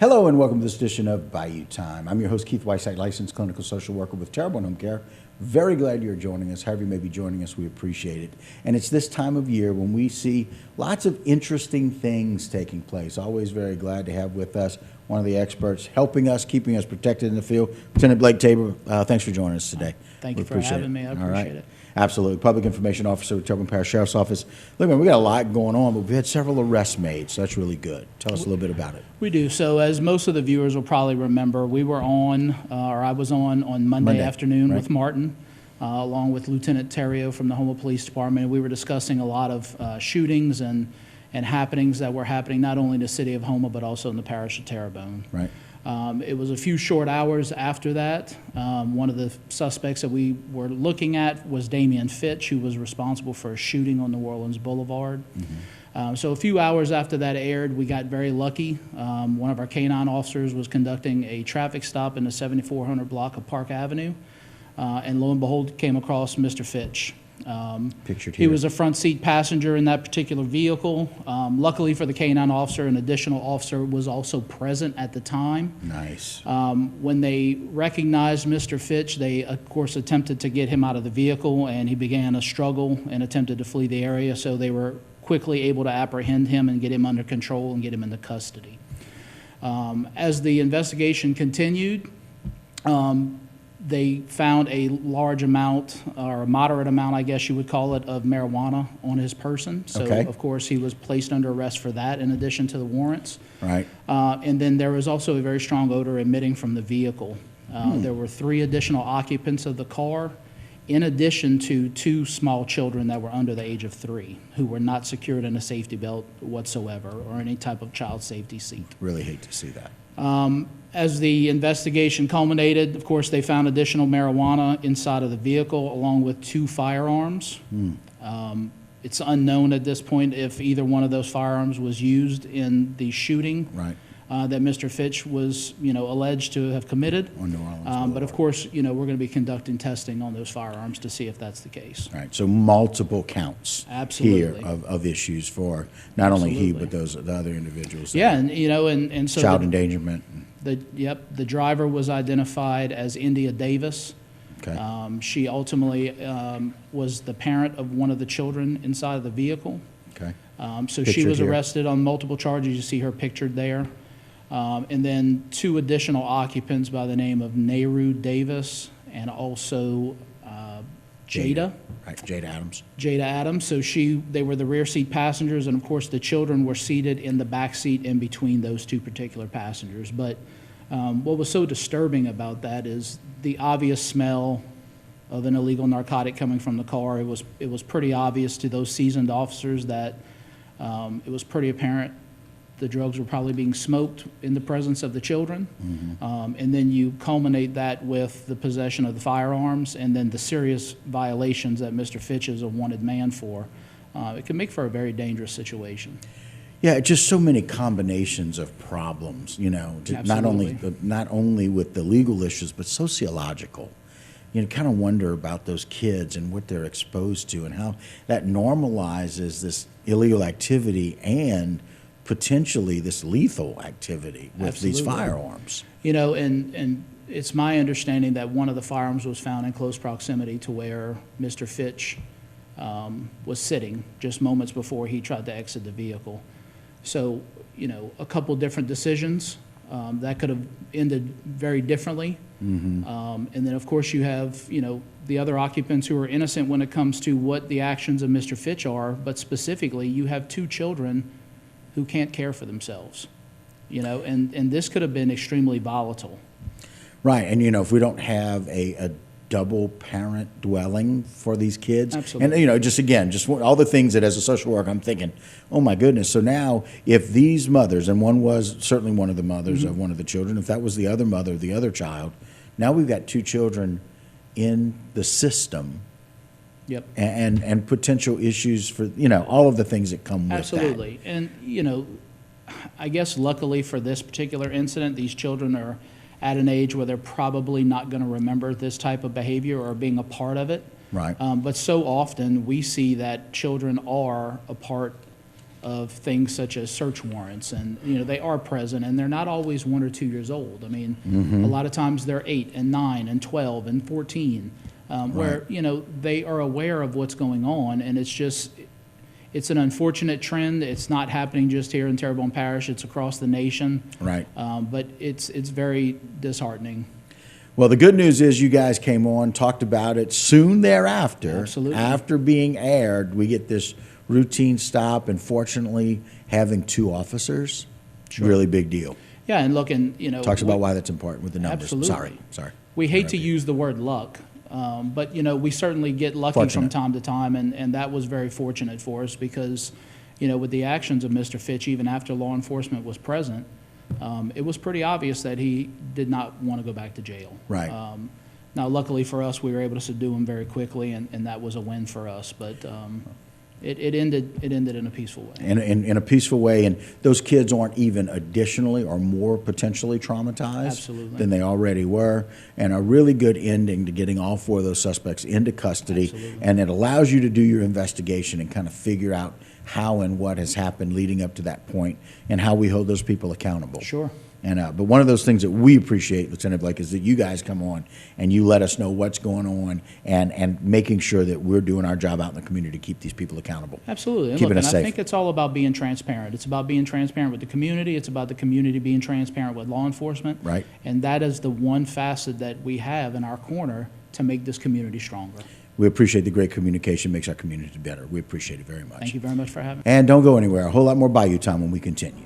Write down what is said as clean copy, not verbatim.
Hello and welcome to this edition of Bayou Time. I'm your host, Keith Weissite, licensed clinical social worker with Terrebonne Home Care. Very glad you're joining us. However you may be joining us, we appreciate it. And it's this time of year when we see lots of interesting things taking place. Always very glad to have with us one of the experts helping us, keeping us protected in the field. Lieutenant Blake Tabor, thanks for joining us today. Thank you for having me. I appreciate it. Absolutely. Public Information Officer with Terrebonne Parish Sheriff's Office. Look, man, we got a lot going on, but we've had several arrests made, so that's really good. Tell us a little bit about it. We do. So as most of the viewers will probably remember, we were on, or I was on Monday afternoon with Martin, along with Lieutenant Terrio from the Houma Police Department. We were discussing a lot of shootings and happenings that were happening not only in the city of Houma, but also in the parish of Terrebonne. Right. It was a few short hours after that. One of the suspects that we were looking at was Damien Fitch, who was responsible for a shooting on New Orleans Boulevard. Mm-hmm. So a few hours after that aired, we got very lucky. One of our canine officers was conducting a traffic stop in the 7400 block of Park Avenue, and lo and behold, came across Mr. Fitch. Pictured here. He was a front seat passenger in that particular vehicle. Luckily for the canine officer, an additional officer was also present at the time. Nice. When they recognized Mr. Fitch, they of course attempted to get him out of the vehicle, and he began a struggle and attempted to flee the area. So they were quickly able to apprehend him and get him under control and get him into custody. As the investigation continued, they found a large amount, or a moderate amount, I guess you would call it, of marijuana on his person. So, of course, he was placed under arrest for that in addition to the warrants. Right. And then there was also a very strong odor emitting from the vehicle. There were 3 additional occupants of the car, in addition to 2 small children that were under the age of 3, who were not secured in a safety belt whatsoever or any type of child safety seat. Really hate to see that. As the investigation culminated, of course, they found additional marijuana inside of the vehicle, along with 2 firearms. It's unknown at this point if either one of those firearms was used in the shooting that Mr. Fitch was, alleged to have committed. On New Orleans but of course, we're going to be conducting testing on those firearms to see if that's the case. Right. So multiple counts here of issues for not only he, but the other individuals. Yeah, and so child endangerment. The driver was identified as India Davis. Okay. She ultimately was the parent of one of the children inside of the vehicle. Okay. So she was arrested on multiple charges. You see her pictured there. And then 2 additional occupants by the name of Nehru Davis and also Jada. Right, Jada Adams. Jada Adams. So they were the rear seat passengers, and of course the children were seated in the back seat in between those 2 particular passengers. But what was so disturbing about that is the obvious smell of an illegal narcotic coming from the car. It was pretty obvious to those seasoned officers that it was pretty apparent the drugs were probably being smoked in the presence of the children. Mm-hmm. And then you culminate that with the possession of the firearms and then the serious violations that Mr. Fitch is a wanted man for. It can make for a very dangerous situation. Yeah, just so many combinations of problems, not only with the legal issues, but sociological. Kind of wonder about those kids and what they're exposed to and how that normalizes this illegal activity and potentially this lethal activity with these firearms. And it's my understanding that one of the firearms was found in close proximity to where Mr. Fitch was sitting just moments before he tried to exit the vehicle. So, a couple different decisions that could have ended very differently. Mm-hmm. And then, of course, you have, the other occupants who are innocent when it comes to what the actions of Mr. Fitch are, but specifically, you have 2 children who can't care for themselves, and this could have been extremely volatile. Right, and if we don't have a double parent dwelling for these kids, absolutely. And just all the things that as a social worker I'm thinking, oh my goodness. So now if these mothers, and one was certainly one of the mothers of one of the children, if that was the other mother of the other child, now we've got 2 children in the system. Yep. And potential issues for, all of the things that come with absolutely. that. And, I guess luckily for this particular incident, these children are at an age where they're probably not going to remember this type of behavior or being a part of it. Right. But so often we see that children are a part of things such as search warrants, and they are present, and they're not always 1 or 2 years old. I mean, a lot of times they're 8 and 9 and 12 and 14, where they are aware of what's going on, and it's an unfortunate trend. It's not happening just here in Terrebonne Parish; it's across the nation. Right. But it's very disheartening. Well, the good news is you guys came on, talked about it. Soon thereafter, Absolutely. after being aired, we get this routine stop, and fortunately, having 2 officers, really big deal. Yeah, and look, and Talks about why that's important with the numbers. Absolutely. Sorry. we hate to use the word luck, but we certainly get lucky from Fortunate. time to time, and that was very fortunate for us because, with the actions of Mr. Fitch, even after law enforcement was present, it was pretty obvious that he did not want to go back to jail. Right. Now, luckily for us, we were able to subdue him very quickly, and that was a win for us. But it ended in a peaceful way. In a peaceful way, and those kids aren't even additionally or more potentially traumatized Absolutely. than they already were, and a really good ending to getting all 4 of those suspects into custody. Absolutely. And it allows you to do your investigation and kind of figure out how and what has happened leading up to that point and how we hold those people accountable. Sure. And but one of those things that we appreciate, Lieutenant Blake, is that you guys come on and you let us know what's going on and making sure that we're doing our job out in the community to keep these people accountable. Absolutely. And Keeping look, us and safe. I think it's all about being transparent. It's about being transparent with the community. It's about the community being transparent with law enforcement. Right. And that is the one facet that we have in our corner to make this community stronger. We appreciate the great communication, makes our community better. We appreciate it very much. Thank you very much for having me. And don't go anywhere. A whole lot more Bayou time when we continue.